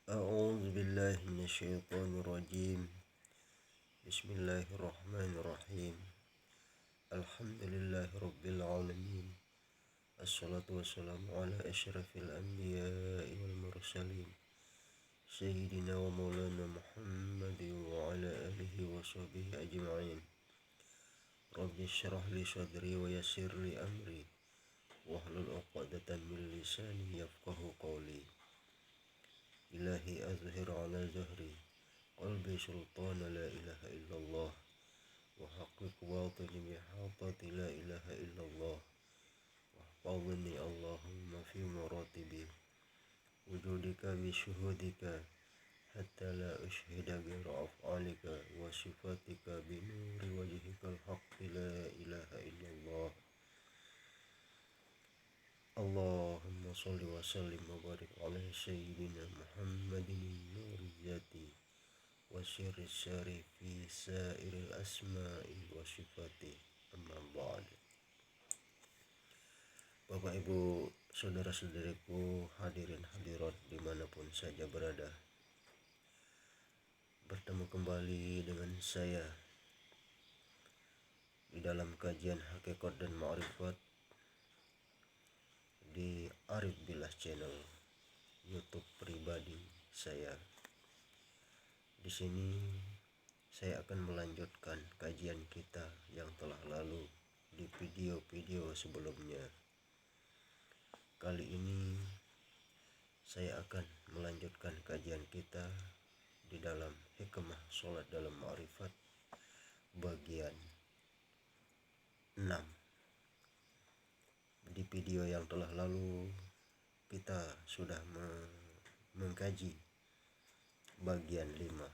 أعوذ بالله من الشيطان الرجيم. بسم الله الرحمن الرحيم. الحمد لله رب العالمين. الصلاة والسلام على أشرف الأنبياء والمرسلين سيدنا ومولانا محمد وعلى آله وصحبه أجمعين. رب اشرح لي صدري ويسر لي أمري واحلل عقدة من لساني يفقه قولي. إلهي أظهر على زهري قلبي سلطان لا إله إلا الله وحقق باطني بحاطة لا إله إلا الله واحفظني اللهم في مراتبي وجودك بشهودك حتى لا أشهد غير أفعالك وصفاتك بنور وجهك الحق لا إله إلا الله. اللهم صل وسلم وبارك على سيدنا محمد النور الذاتي وسر الساري في سائر الأسماء والصفات. Amma ba'd. Bapak Ibu saudara-saudariku hadirin hadirat dimanapun saja berada, bertemu kembali dengan saya di dalam kajian hakikat dan ma'rifat di Arif Billah Channel YouTube pribadi saya. Di sini saya akan melanjutkan kajian kita yang telah lalu di video-video sebelumnya. Kali ini saya akan melanjutkan kajian kita di dalam hikmah sholat dalam ma'rifat bagian 6. Di video yang telah lalu kita sudah mengkaji bagian 5,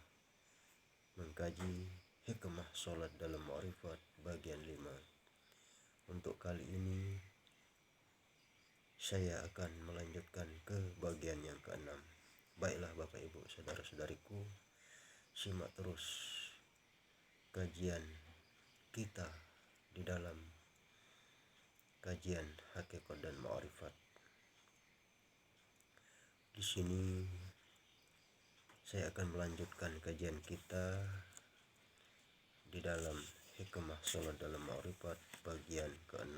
mengkaji hikmah sholat dalam ma'rifat bagian 5. Untuk kali ini saya akan melanjutkan ke bagian yang ke-6. Baiklah Bapak Ibu saudara-saudariku, simak terus kajian kita di dalam kajian hakikat dan ma'rifat. Di sini saya akan melanjutkan kajian kita di dalam hikmah sholat dalam ma'rifat bagian ke-6.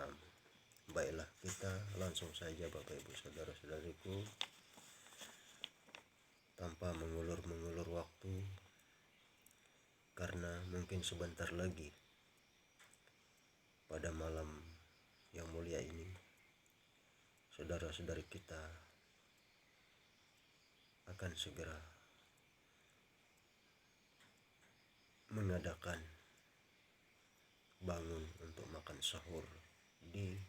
Baiklah, kita langsung saja Bapak Ibu saudara-saudariku, tanpa mengulur waktu, karena mungkin sebentar lagi pada malam yang mulia ini saudara-saudari kita akan segera mengadakan bangun untuk makan sahur di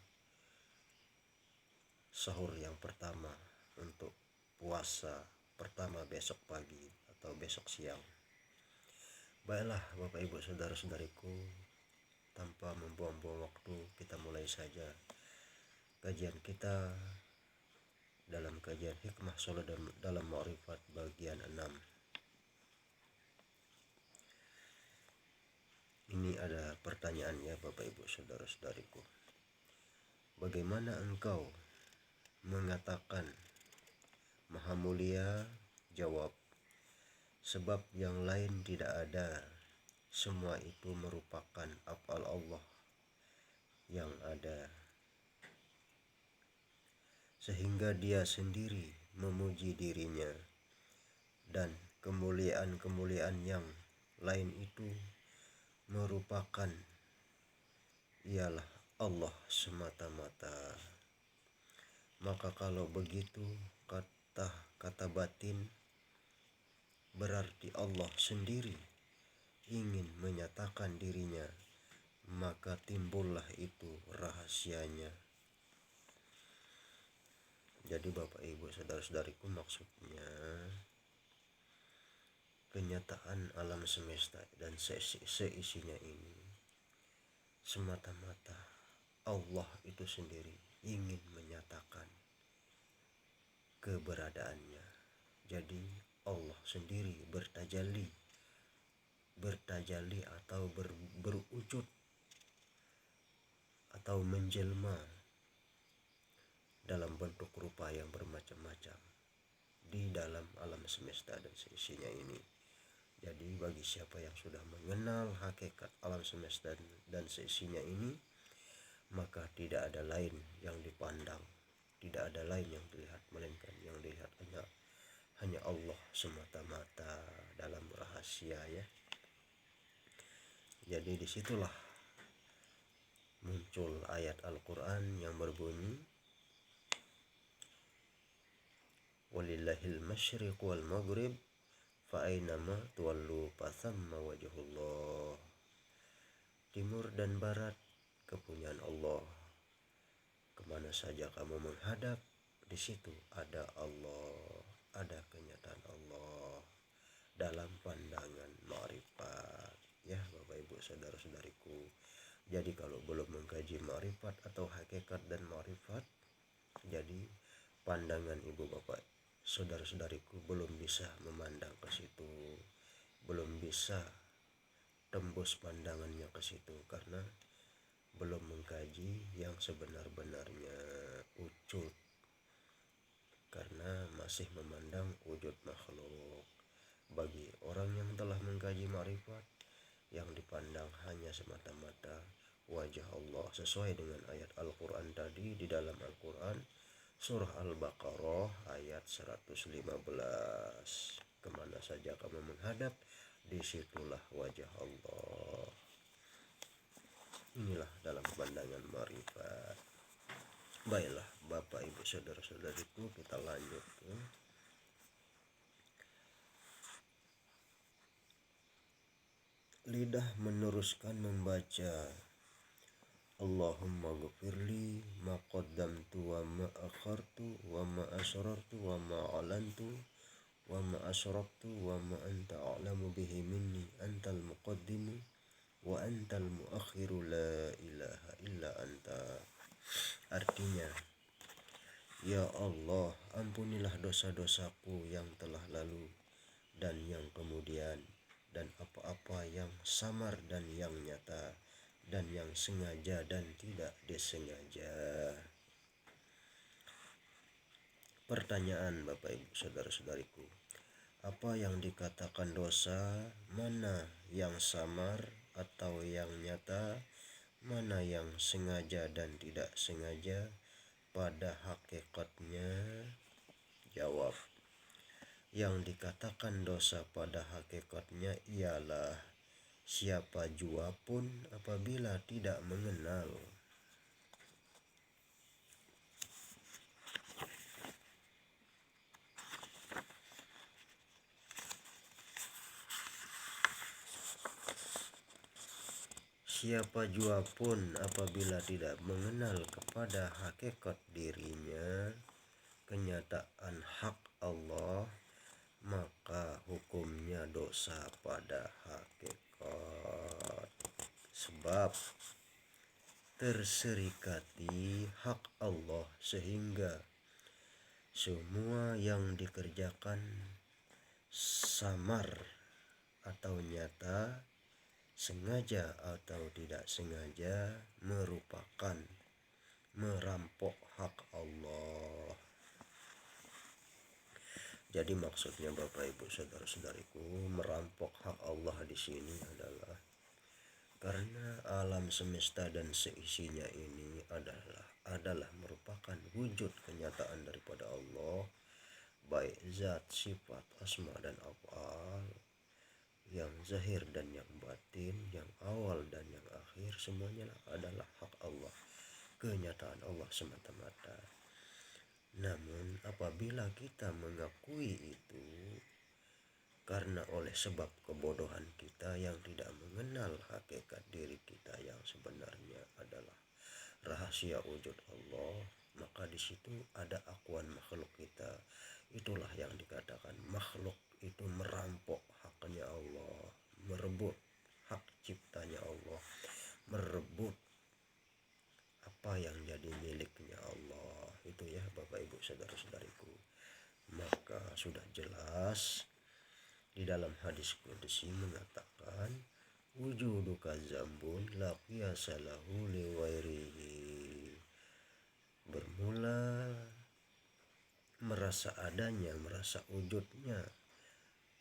sahur yang pertama untuk puasa pertama besok pagi atau besok siang. Baiklah Bapak Ibu saudara-saudariku, tanpa membuang-buang waktu, kita mulai saja kajian kita dalam kajian hikmah sholat dalam ma'rifat bagian 6. Ini ada pertanyaannya Bapak Ibu saudara-saudariku. Bagaimana engkau mengatakan Maha Mulia? Jawab, sebab yang lain tidak ada, semua itu merupakan af'al Allah yang ada, sehingga dia sendiri memuji dirinya, dan kemuliaan-kemuliaan yang lain itu merupakan ialah Allah semata-mata. Maka kalau begitu kata batin berarti Allah sendiri ingin menyatakan dirinya, maka timbullah itu rahasianya. Jadi Bapak Ibu saudara-saudariku, maksudnya kenyataan alam semesta dan seisinya ini semata-mata Allah itu sendiri ingin menyatakan keberadaannya. Jadi Allah sendiri bertajalli atau berwujud atau menjelma dalam bentuk rupa yang bermacam-macam di dalam dalam alam semesta dan seisinya ini. Jadi bagi siapa yang sudah mengenal hakikat alam semesta dan seisinya ini, maka tidak ada lain yang dipandang, tidak ada lain yang dilihat, melainkan yang dilihat hanya Allah semata-mata dalam rahasia ya. Jadi disitulah muncul ayat Al-Quran yang berbunyi walillahil masyriq wal maghrib fa aynama tuwallu fathamma wajhullah. Timur dan barat kepunyaan Allah, kemana saja kamu menghadap di situ ada Allah, ada kenyataan Allah dalam pandangan ma'rifat ya Bapak Ibu saudara-saudariku. Jadi kalau belum mengkaji ma'rifat atau hakikat dan ma'rifat, jadi pandangan ibu bapak saudara-saudariku belum bisa memandang ke situ, belum bisa tembus pandangannya ke situ karena belum mengkaji yang sebenar-benarnya wujud, karena masih memandang wujud makhluk. Bagi orang yang telah mengkaji ma'rifat, yang dipandang hanya semata-mata wajah Allah sesuai dengan ayat Al-Quran tadi di dalam Al-Quran surah Al-Baqarah ayat 115. Kemana saja kamu menghadap, disitulah wajah Allah. Inilah dalam pandangan ma'rifat. Baiklah Bapak Ibu saudara-saudariku, kita lanjut ya. Lidah meneruskan membaca Allahumma ghfirli ma qaddamtu wa ma akhartu wa ma asrartu wa ma alantu wa ma asraftu wa ma anta a'lamu bihi minni antal muqaddimu wa antal muakhiru la ilaha illa anta. Artinya, ya Allah, ampunilah dosa-dosaku yang telah lalu dan yang kemudian, dan apa-apa yang samar dan yang nyata, dan yang sengaja dan tidak disengaja. Pertanyaan Bapak Ibu saudara-saudariku, apa yang dikatakan dosa, mana yang samar atau yang nyata, mana yang sengaja dan tidak sengaja? Pada hakikatnya, jawab, yang dikatakan dosa pada hakikatnya ialah siapa jua pun apabila tidak mengenal kepada hakikat dirinya, kenyataan hak Allah, maka hukumnya dosa pada hakikat. Sebab terserikati hak Allah sehingga semua yang dikerjakan samar atau nyata, sengaja atau tidak sengaja, merupakan merampok hak Allah. Jadi maksudnya Bapak Ibu saudara-saudariku, merampok hak Allah di sini adalah karena alam semesta dan seisinya ini adalah merupakan wujud kenyataan daripada Allah, baik zat, sifat, asma dan af'al, yang zahir dan yang batin, yang awal dan yang akhir, semuanya adalah hak Allah, kenyataan Allah semata-mata. Namun apabila kita mengakui itu karena oleh sebab kebodohan kita yang tidak mengenal hakikat diri kita yang sebenarnya adalah rahasia wujud Allah, maka di situ ada akuan makhluk kita. Itulah yang dikatakan makhluk itu merampok haknya Allah, merebut hak ciptanya Allah, merebut apa yang jadi miliknya Allah. Itu ya Bapak Ibu saudara-saudariku. Maka sudah jelas di dalam hadis qudsi mengatakan wujuduka zambun la qiyasa lahu li wairihi. Bermula merasa adanya, merasa wujudnya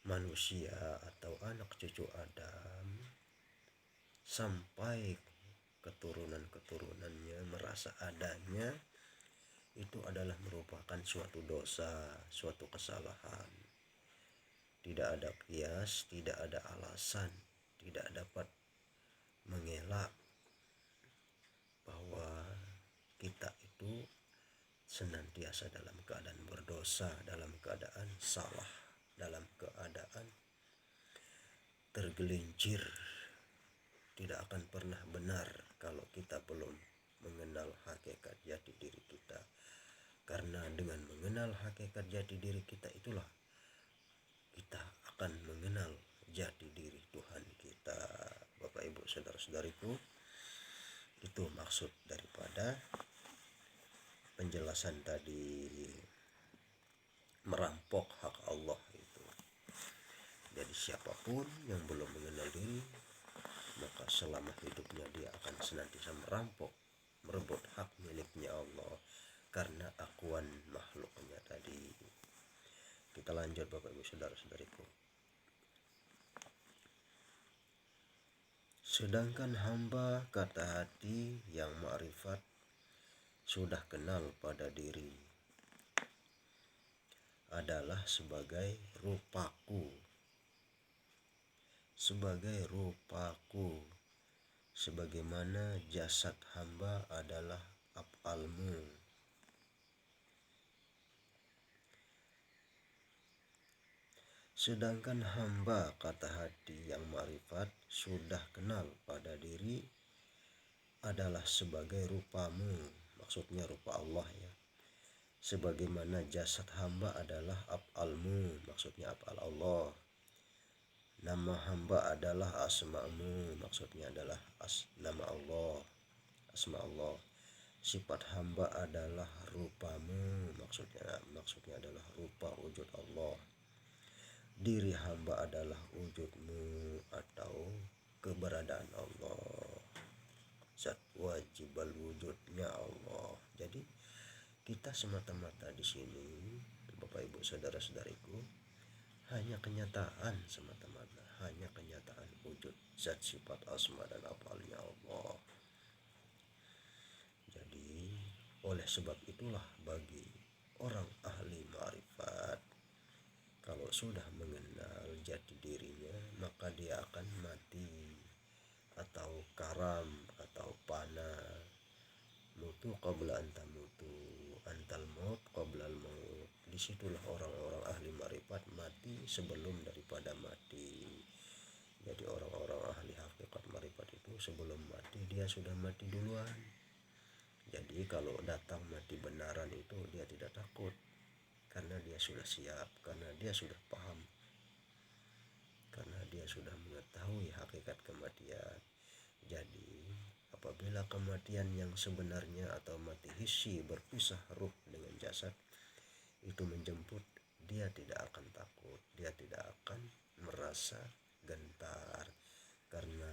manusia atau anak cucu Adam sampai keturunan-keturunannya merasa adanya, itu adalah merupakan suatu dosa, suatu kesalahan. Tidak ada kias, tidak ada alasan, tidak dapat mengelak bahwa kita itu senantiasa dalam keadaan berdosa, dalam keadaan salah, dalam keadaan tergelincir. Tidak akan pernah benar kalau kita belum mengenal hakikat jati diri kita. Karena dengan mengenal hakikat jati diri kita itulah kita akan mengenal jati diri Tuhan kita. Bapak Ibu saudara-saudariku, itu maksud daripada penjelasan tadi, merampok hak Allah itu. Jadi siapapun yang belum mengenal diri, maka selama hidupnya dia akan senantiasa merampok, merebut hak miliknya Allah karena akuan makhluknya tadi. Kita lanjut Bapak Ibu saudara-saudariku. Sedangkan hamba kata hati yang ma'rifat sudah kenal pada diri adalah sebagai rupaku, sebagaimana jasad hamba adalah af'almu. Sedangkan hamba kata hati yang ma'rifat sudah kenal pada diri adalah sebagai rupamu, maksudnya rupa Allah ya. Sebagaimana jasad hamba adalah af'almu, maksudnya af'al Allah. Nama hamba adalah asma'mu, maksudnya adalah nama Allah, asma Allah. Sifat hamba adalah rupamu, maksudnya adalah rupa wujud Allah. Diri hamba adalah wujudmu atau keberadaan Allah, zat wajibal wujudnya Allah. Jadi kita semata-mata di sini Bapak Ibu saudara-saudariku hanya kenyataan semata-mata, hanya kenyataan wujud zat sifat asma dan afalnya Allah. Jadi oleh sebab itulah bagi orang ahli ma'rifat, kalau sudah mengenal jati dirinya, maka dia akan mati atau karam atau fana. Mutu qabla antamutu, antal maut qabla al maut. Disitulah orang-orang ahli ma'rifat mati sebelum daripada mati. Jadi orang-orang ahli hakikat ma'rifat itu sebelum mati dia sudah mati duluan. Jadi kalau datang mati benaran itu dia tidak takut, karena dia sudah siap, karena dia sudah paham, karena dia sudah mengetahui hakikat kematian. Jadi apabila kematian yang sebenarnya atau mati hissi, berpisah ruh dengan jasad itu menjemput, dia tidak akan takut, dia tidak akan merasa gentar, karena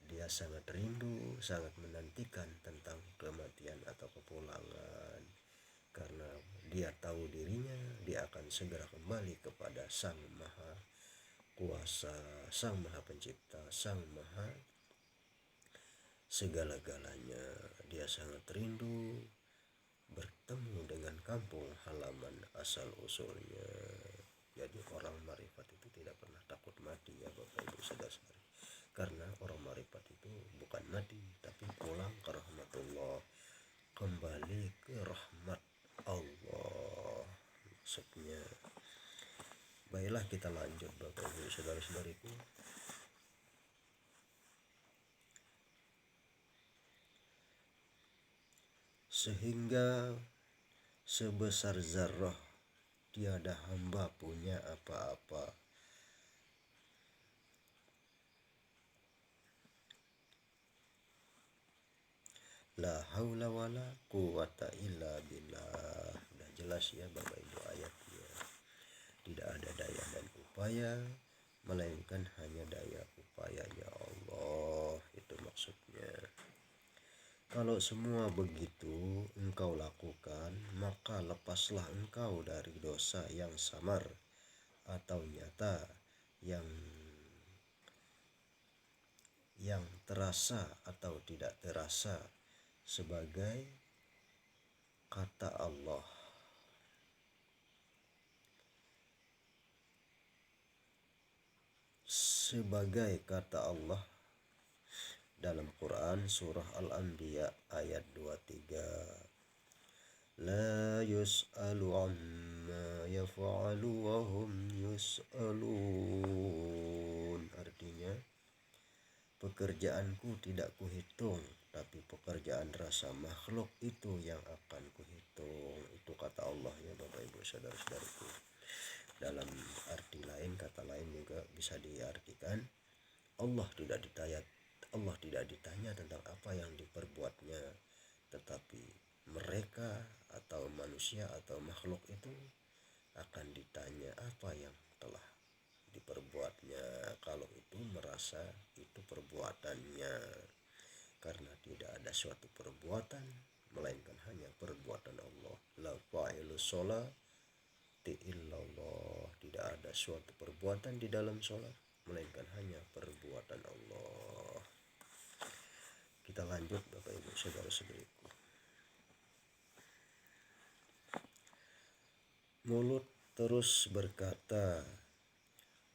dia sangat rindu, sangat menantikan tentang kematian atau kepulangan. Karena dia tahu dirinya, dia akan segera kembali kepada Sang Maha Kuasa, Sang Maha Pencipta, Sang Maha segala-galanya. Dia sangat rindu bertemu dengan kampung halaman asal usulnya. Jadi orang marifat itu tidak pernah takut mati ya Bapak Ibu saudara-saudari. Karena orang marifat itu bukan mati, tapi pulang ke rahmatullah, kembali ke rahmat Allah maksudnya. Baiklah kita lanjut Bapak Ibu saudara-saudariku. Sehingga sebesar zarrah tiada hamba punya apa-apa. La haula wala quwata illa billah. Udah jelas ya Bapak Ibu ayatnya. Tidak ada daya dan upaya melainkan hanya daya upayanya Allah, itu maksudnya. Kalau semua begitu engkau lakukan, maka lepaslah engkau dari dosa yang samar atau nyata, yang terasa atau tidak terasa, sebagai kata Allah. Sebagai kata Allah dalam Quran surah Al-Anbiya ayat 23. La yus'alu amma yaf'alu wa hum yus'alun. Artinya, pekerjaanku tidak kuhitung, tapi pekerjaan rasa makhluk itu yang akan kuhitung. Itu kata Allah ya Bapak Ibu saudara-saudariku. Dalam arti lain, kata lain juga bisa diartikan Allah tidak ditanya tentang apa yang diperbuatnya, tetapi mereka atau manusia atau makhluk itu akan ditanya apa yang telah diperbuatnya, kalau itu merasa itu perbuatannya. Karena tidak ada suatu perbuatan melainkan hanya perbuatan Allah. La fa'ilu sholati illallah. Tidak ada suatu perbuatan di dalam sholat melainkan hanya perbuatan Allah. Kita lanjut Bapak Ibu saudara-saudariku. Mulut terus berkata,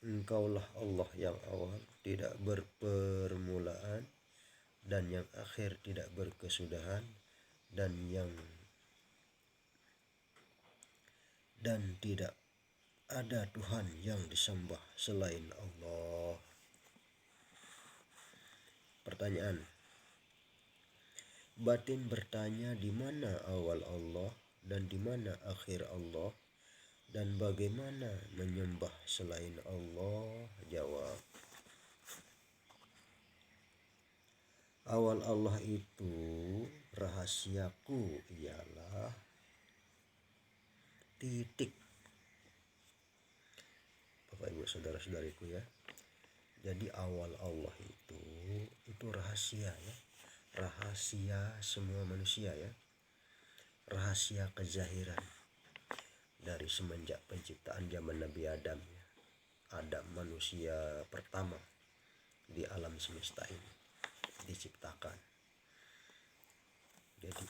engkaulah Allah yang awal tidak berpermulaan dan yang akhir tidak berkesudahan, dan tidak ada Tuhan yang disembah selain Allah. Pertanyaan. Batin bertanya di mana awal Allah dan di mana akhir Allah, dan bagaimana menyembah selain Allah? Jawab. Awal Allah itu rahasiaku ialah titik. Bapak Ibu saudara-saudariku ya. Jadi awal Allah itu rahasia ya. Rahasia semua manusia ya. Rahasia kezahiran. Dari semenjak penciptaan zaman Nabi Adam ya. Adam manusia pertama di alam semesta ini diciptakan. Jadi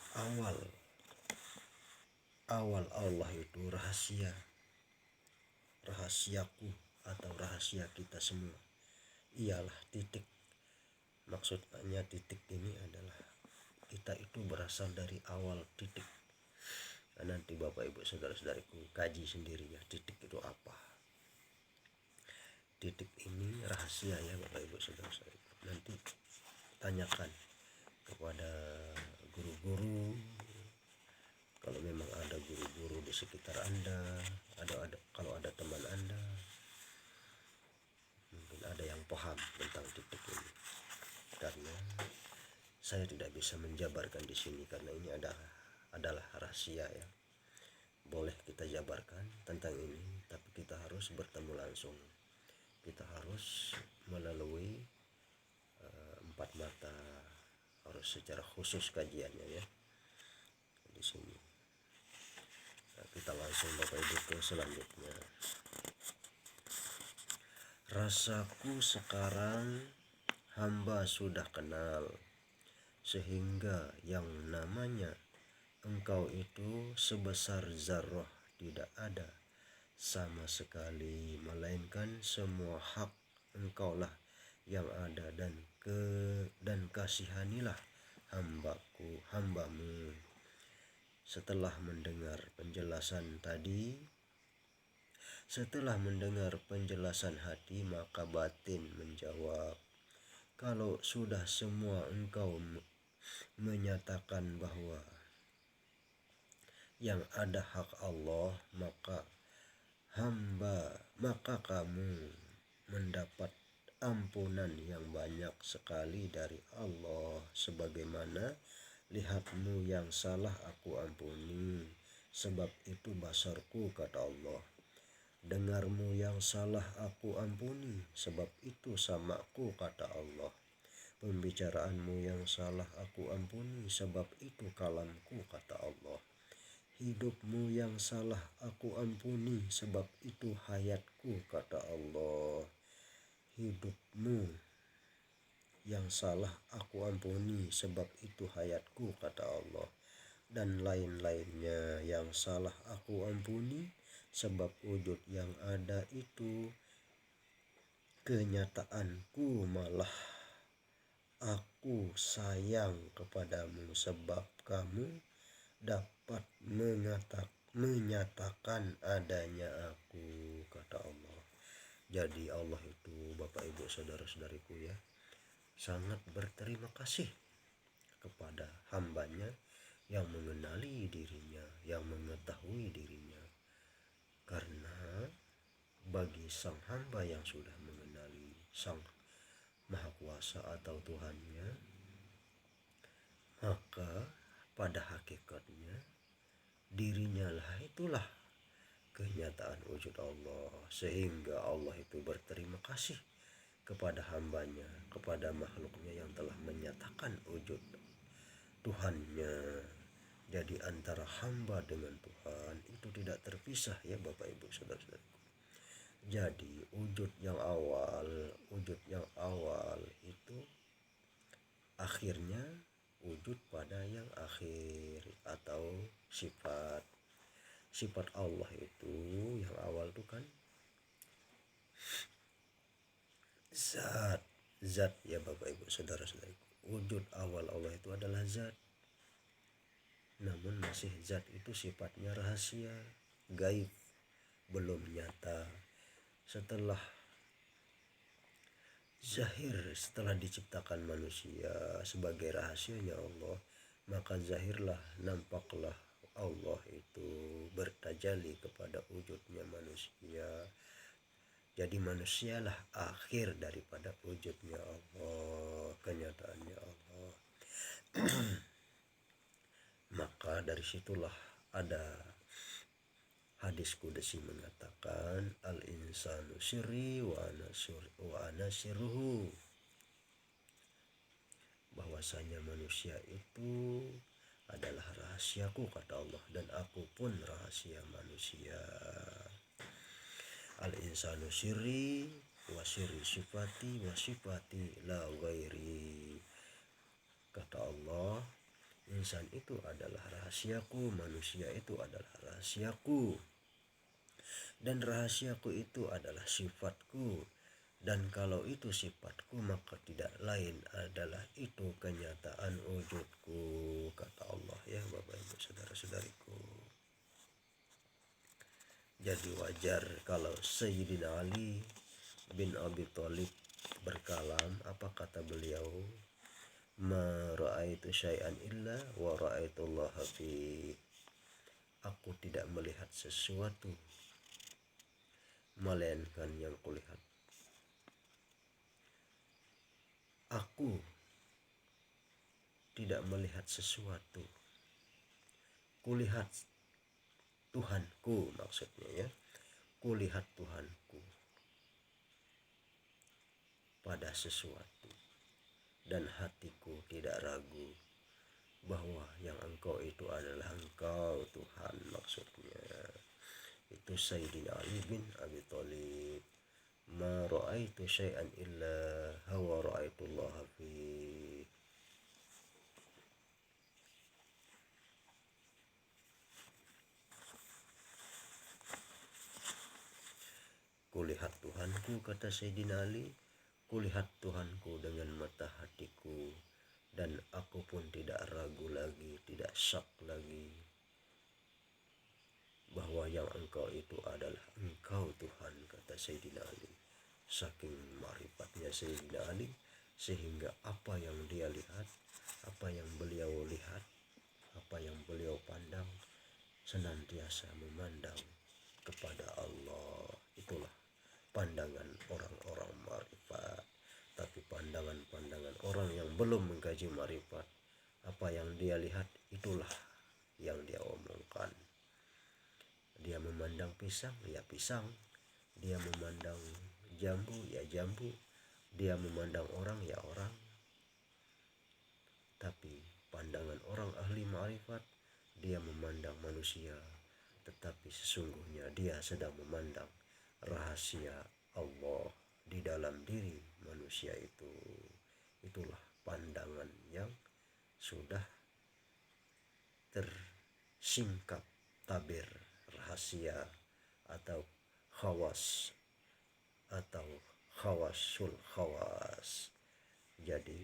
awal Allah itu rahasiaku atau rahasia kita semua ialah titik. Maksudnya titik ini adalah kita itu berasal dari awal titik. Nah, nanti Bapak Ibu saudara-saudariku kaji sendiri ya, titik itu apa. Titik ini rahasia ya Bapak Ibu saudara-saudariku. Nanti tanyakan kepada guru-guru, kalau memang ada guru-guru di sekitar Anda, kalau ada teman Anda, mungkin ada yang paham tentang titik ini. Karena saya tidak bisa menjabarkan di sini karena ini adalah rahasia ya. Boleh kita jabarkan tentang ini, tapi kita harus bertemu langsung. Kita harus melalui 4 mata, harus secara khusus kajiannya ya di sini. Nah, kita langsung Bapak Ibu ke selanjutnya. Rasaku sekarang hamba sudah kenal, sehingga yang namanya engkau itu sebesar zarrah tidak ada sama sekali, melainkan semua hak engkaulah yang ada, dan kasihanilah hambamu. Setelah mendengar penjelasan hati, maka batin menjawab, kalau sudah semua engkau menyatakan bahwa yang ada hak Allah, maka kamu mendapat ampunan yang banyak sekali dari Allah. Sebagaimana lihatmu yang salah aku ampuni, sebab itu basarku kata Allah. Dengarmu yang salah aku ampuni, sebab itu samaku kata Allah. Pembicaraanmu yang salah aku ampuni, sebab itu kalamku, kata Allah. Hidupmu yang salah aku ampuni, sebab itu hayatku, kata Allah. Hidupmu yang salah aku ampuni, sebab itu hayatku, kata Allah. Dan lain-lainnya yang salah aku ampuni, sebab wujud yang ada itu kenyataanku, malah aku sayang kepadamu, sebab kamu dapat menyatakan adanya aku, kata Allah. Jadi Allah itu, Bapak Ibu saudara-saudariku ya, sangat berterima kasih kepada hambanya yang mengenali dirinya, yang mengetahui dirinya. Karena bagi sang hamba yang sudah mengenali sang Maha Kuasa atau Tuhannya, maka pada hakikatnya dirinya lah itulah kenyataan wujud Allah. Sehingga Allah itu berterima kasih kepada hambanya, kepada makhluknya yang telah menyatakan wujud Tuhannya. Jadi antara hamba dengan Tuhan itu tidak terpisah ya Bapak Ibu saudara-saudara. Jadi wujud yang awal itu akhirnya wujud pada yang akhir, atau sifat Allah itu yang awal itu kan zat ya Bapak Ibu saudara-saudariku. Wujud awal Allah itu adalah zat, namun masih zat itu sifatnya rahasia, gaib, belum nyata. Setelah zahir, setelah diciptakan manusia sebagai rahasianya Allah, maka zahirlah, nampaklah Allah itu bertajalli kepada wujudnya manusia. Jadi manusialah akhir daripada wujudnya Allah, kenyataannya Allah. Maka dari situlah ada hadis kudusi mengatakan, al-insanu sirri wa ana sirruhu, bahwasanya manusia itu adalah rahasiaku, kata Allah, dan aku pun rahasia manusia. Al-insanu sirri wa sirri sifati wa sifati la ghairi, kata Allah, insan itu adalah rahasiaku, manusia itu adalah rahasiaku, dan rahasiaku itu adalah sifatku, dan kalau itu sifatku maka tidak lain adalah itu kenyataan wujudku, kata Allah ya Bapak Ibu saudara-saudariku. Jadi wajar kalau Sayyidina Ali bin Abi Thalib berkalam, apa kata beliau? Ma ra'aitu syai'an illa wa ra'aitullaha fi. Aku tidak melihat sesuatu melainkan yang kulihat. Aku tidak melihat sesuatu, kulihat Tuhanku, maksudnya ya, kulihat Tuhanku pada sesuatu, dan hatiku tidak ragu bahwa yang engkau itu adalah engkau Tuhan, maksudnya itu Sayyidina Ali bin Abi Thalib. Ma ra'aitu syai'an illa hawa ra'aitullaha fi. Kulihat Tuhanku, kata Sayyidina Ali, kulihat Tuhanku dengan mata hatiku, dan aku pun tidak ragu lagi, tidak syak lagi bahwa yang engkau itu adalah engkau Tuhan, kata Sayyidina Ali. Saking marifatnya Sayyidina Ali, sehingga apa yang dia lihat, apa yang beliau lihat, apa yang beliau pandang, senantiasa memandang kepada Allah. Itulah pandangan orang-orang marifat. Tapi pandangan-pandangan orang yang belum mengkaji marifat, apa yang dia lihat itulah yang dia omongkan. Dia memandang pisang, ya pisang. Dia memandang jambu, ya jambu. Dia memandang orang, ya orang. Tapi pandangan orang ahli ma'rifat, dia memandang manusia, tetapi sesungguhnya dia sedang memandang rahasia Allah di dalam diri manusia itu. Itulah pandangan yang sudah tersingkap tabir rahasia atau khawas atau khawasul khawas. Jadi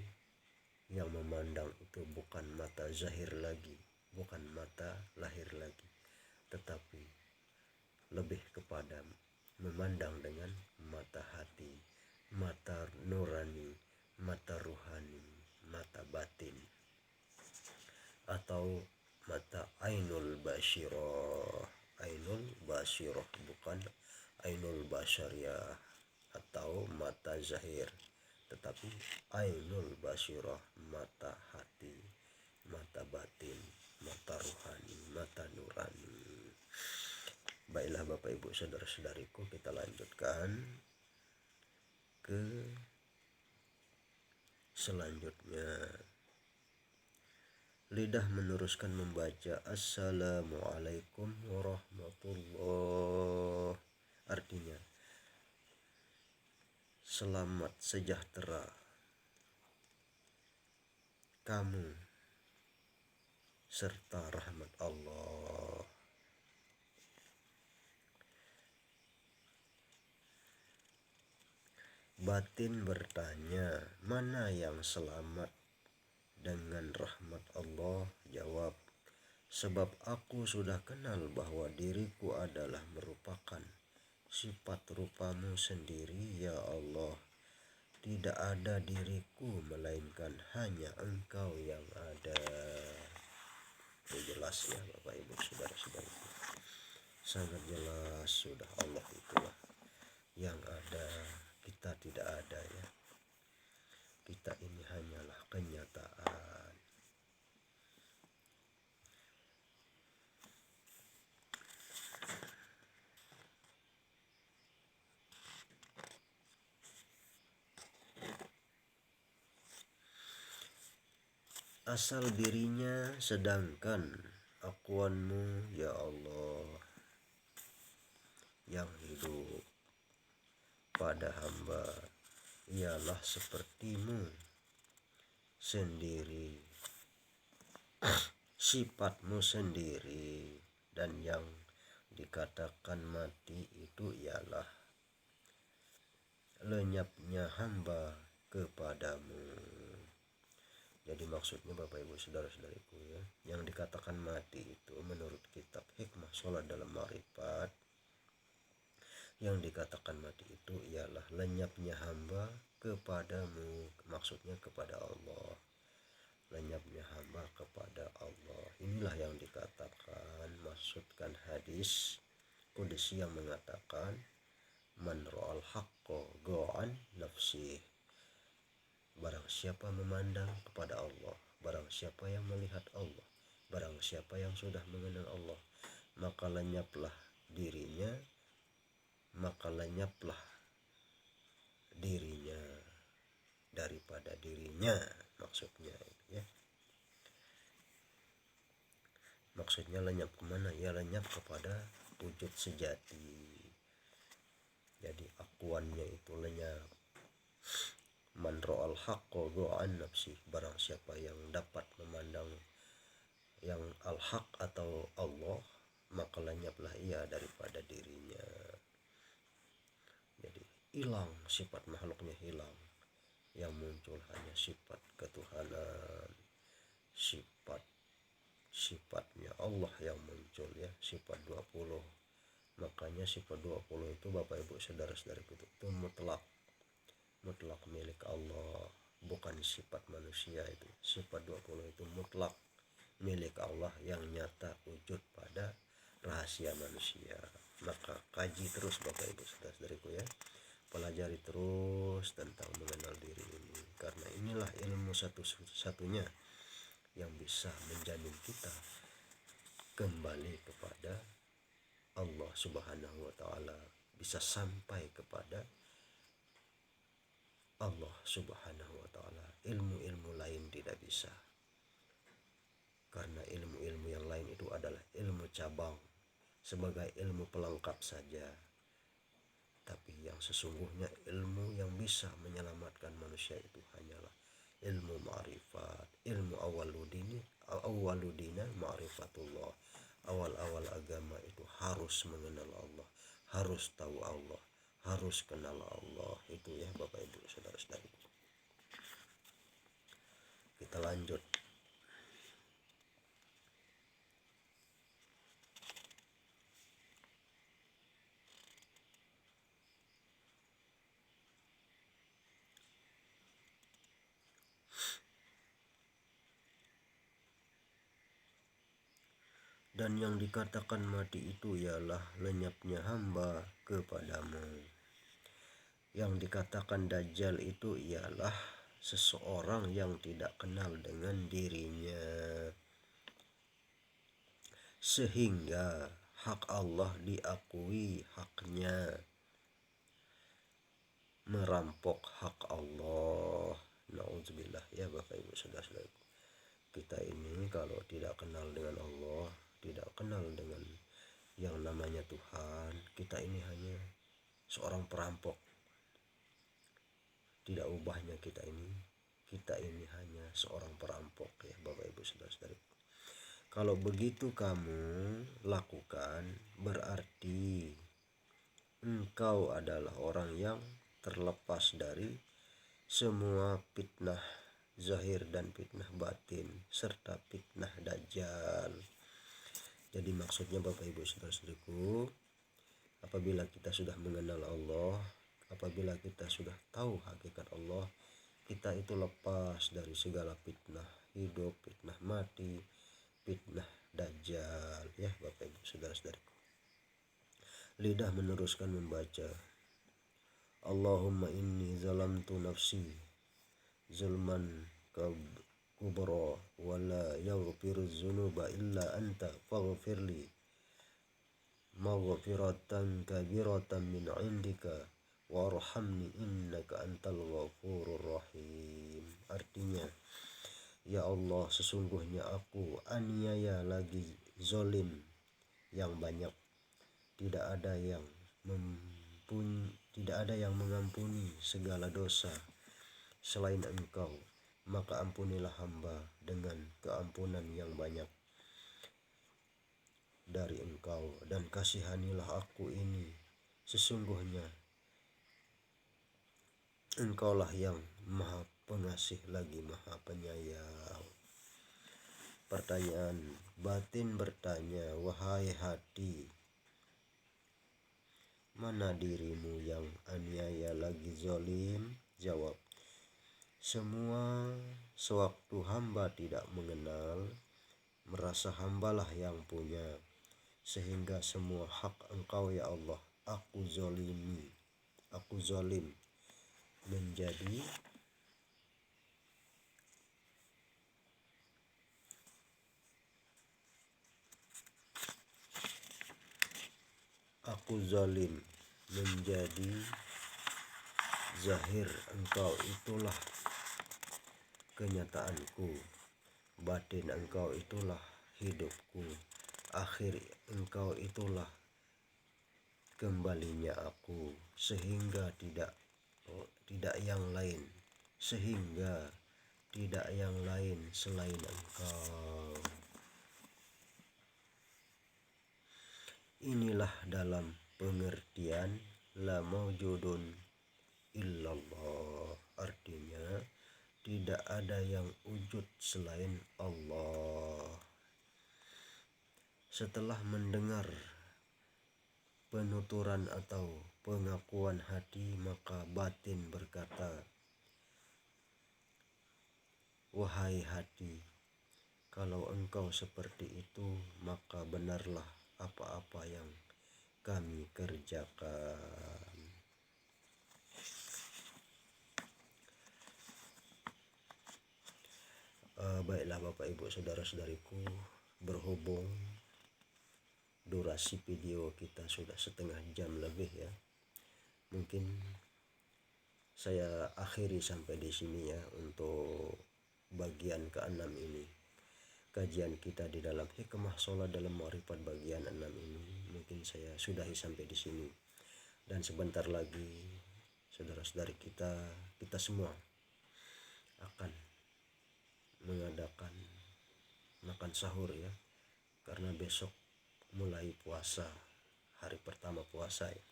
yang memandang itu bukan mata zahir lagi, bukan mata lahir lagi, tetapi lebih kepada memandang dengan mata hati, mata nurani, mata ruhani, mata batin, atau mata ainul basyirah. Ainul basyirah, bukan ainul basyariyah atau mata zahir, tetapi ainul basyirah, mata hati, mata batin, mata ruhani, mata nurani. Baiklah Bapak Ibu saudara-saudariku, kita lanjutkan ke selanjutnya. Lidah meneruskan membaca Assalamualaikum warahmatullah. Artinya selamat sejahtera kamu serta rahmat Allah. Batin bertanya, mana yang selamat dengan rahmat Allah? Jawab, sebab aku sudah kenal bahwa diriku adalah merupakan sifat rupamu sendiri ya Allah. Tidak ada diriku melainkan hanya Engkau yang ada. Itu jelas ya Bapak Ibu saudara-saudara, sangat jelas sudah. Allah itulah yang ada, kita tidak ada ya. Kita ini hanyalah kenyataan. Asal dirinya, sedangkan akuanmu ya Allah yang hidup pada hamba ialah sepertimu sendiri, sifatmu sendiri, dan yang dikatakan mati itu ialah lenyapnya hamba kepadamu. Jadi maksudnya Bapak Ibu saudara-saudariku ya, yang dikatakan mati itu menurut kitab Hikmah Sholat dalam Ma'rifat, yang dikatakan mati itu ialah lenyapnya hamba kepadamu, maksudnya kepada Allah. Lenyapnya hamba kepada Allah, inilah yang dikatakan, maksudkan hadis qudsi yang mengatakan man ra'al haqqa go'an nafsih. Barang siapa memandang kepada Allah, barang siapa yang melihat Allah, barang siapa yang sudah mengenal Allah, maka lenyaplah dirinya, maka lenyaplah dirinya daripada dirinya, maksudnya ya. Maksudnya lenyap kemana? Ya lenyap kepada wujud sejati. Jadi akuannya itu lenyap. Man ra'al haqqa go'an nafsi, barang siapa yang dapat memandang yang al-haq atau Allah, maka lenyaplah ia daripada dirinya. Jadi hilang sifat makhluknya, hilang, yang muncul hanya sifat ketuhanan, sifatnya Allah yang muncul ya, sifat 20. Makanya sifat 20 itu Bapak Ibu saudara-saudariku itu mutlak milik Allah, bukan sifat manusia. Itu sifat 20 itu mutlak milik Allah yang nyata wujud pada rahasia manusia. Maka kaji terus Bapak Ibu saudara-saudariku ya, pelajari terus tentang mengenal diri ini, karena inilah ilmu satu-satunya yang bisa menjamin kita kembali kepada Allah Subhanahu wa Ta'ala, bisa sampai kepada Allah Subhanahu wa Ta'ala. Ilmu-ilmu lain tidak bisa. karena ilmu-ilmu yang lain itu adalah ilmu cabang sebagai ilmu pelengkap saja. Tapi yang sesungguhnya ilmu yang bisa menyelamatkan manusia itu hanyalah ilmu ma'rifat, ilmu awaludina ma'rifatullah. Awal-awal agama itu harus mengenal Allah, harus tahu Allah, harus kenal Allah. Itu ya Bapak Ibu saudara-saudari. Kita lanjut. Dan yang dikatakan mati itu ialah lenyapnya hamba kepadamu. Yang dikatakan dajjal itu ialah seseorang yang tidak kenal dengan dirinya, sehingga hak Allah diakui haknya, merampok hak Allah. Nauzubillah ya Bapak Ibu saudara-saudara. Kita ini kalau tidak kenal dengan Allah, tidak kenal dengan yang namanya Tuhan, kita ini hanya seorang perampok. Tidak ubahnya kita ini hanya seorang perampok ya Bapak Ibu saudara-saudari. Kalau begitu kamu lakukan, berarti engkau adalah orang yang terlepas dari semua fitnah zahir dan fitnah batin serta fitnah dajjal. Jadi maksudnya Bapak Ibu saudara-saudariku, apabila kita sudah mengenal Allah, apabila kita sudah tahu hakikat Allah, kita itu lepas dari segala fitnah hidup, fitnah mati, fitnah dajjal ya Bapak Ibu saudara-saudariku. Lidah meneruskan membaca, Allahumma inni zalamtu nafsi zulman kubra wa la yaghfiru dzunuba illa anta faghfirli maghfiratan kabiratan min indika warhamni innaka antal ghafurur rahim. Artinya, ya Allah, sesungguhnya aku aniaya lagi zolim yang banyak, tidak ada yang mengampuni segala dosa selain Engkau, maka ampunilah hamba dengan keampunan yang banyak dari Engkau, dan kasihanilah aku ini, sesungguhnya Engkaulah yang maha pengasih lagi maha penyayang. Pertanyaan, batin bertanya, wahai hati, mana dirimu yang aniaya lagi zolim? Jawab, semua sewaktu hamba tidak mengenal, merasa hambalah yang punya, sehingga semua hak Engkau ya Allah aku zolim menjadi zahir Engkau itulah kenyataanku, batin Engkau itulah hidupku, akhir Engkau itulah kembalinya aku, sehingga tidak yang lain selain Engkau. Inilah dalam pengertian la maujudun illallah, artinya tidak ada yang wujud selain Allah. Setelah mendengar penuturan atau pengakuan hati, maka batin berkata, wahai hati, kalau engkau seperti itu, maka benarlah apa-apa yang kami kerjakan. Baiklah Bapak Ibu saudara-saudariku, berhubung durasi video kita sudah setengah jam lebih ya, mungkin saya akhiri sampai di sini ya untuk bagian ke-6 ini. kajian kita di dalam hikmah sholat dalam ma'rifat bagian 6 ini mungkin saya sudahi sampai di sini. Dan sebentar lagi saudara-saudari kita semua akan mengadakan makan sahur ya, karena besok mulai puasa, hari pertama puasa ya.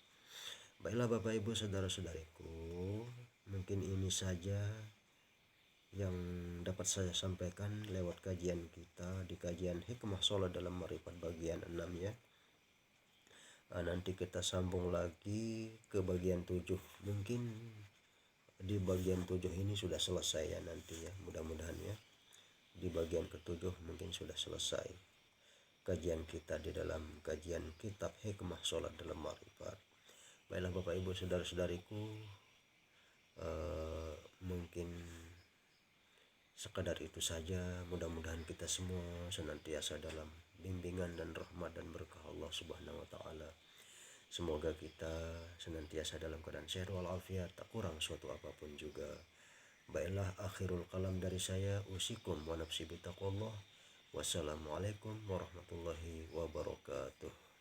Baiklah Bapak Ibu saudara-saudariku, mungkin ini saja yang dapat saya sampaikan lewat kajian kita di kajian hikmah sholat dalam ma'rifat bagian 6 ya. Nanti kita sambung lagi ke bagian 7. Mungkin di bagian 7 ini sudah selesai ya nanti ya, mudah-mudahan ya. Di bagian ke-7 mungkin sudah selesai kajian kita di dalam kajian kitab hikmah sholat dalam ma'rifat. Baiklah Bapak Ibu saudara-saudariku, mungkin sekadar itu saja. Mudah-mudahan kita semua senantiasa dalam bimbingan dan rahmat dan berkah Allah Subhanahu wa taala. Semoga kita senantiasa dalam keadaan sehat walafiat, tak kurang suatu apapun juga. Baiklah, akhirul kalam dari saya, usikum wa nafsi bitaqwallah. Wassalamualaikum warahmatullahi wabarakatuh.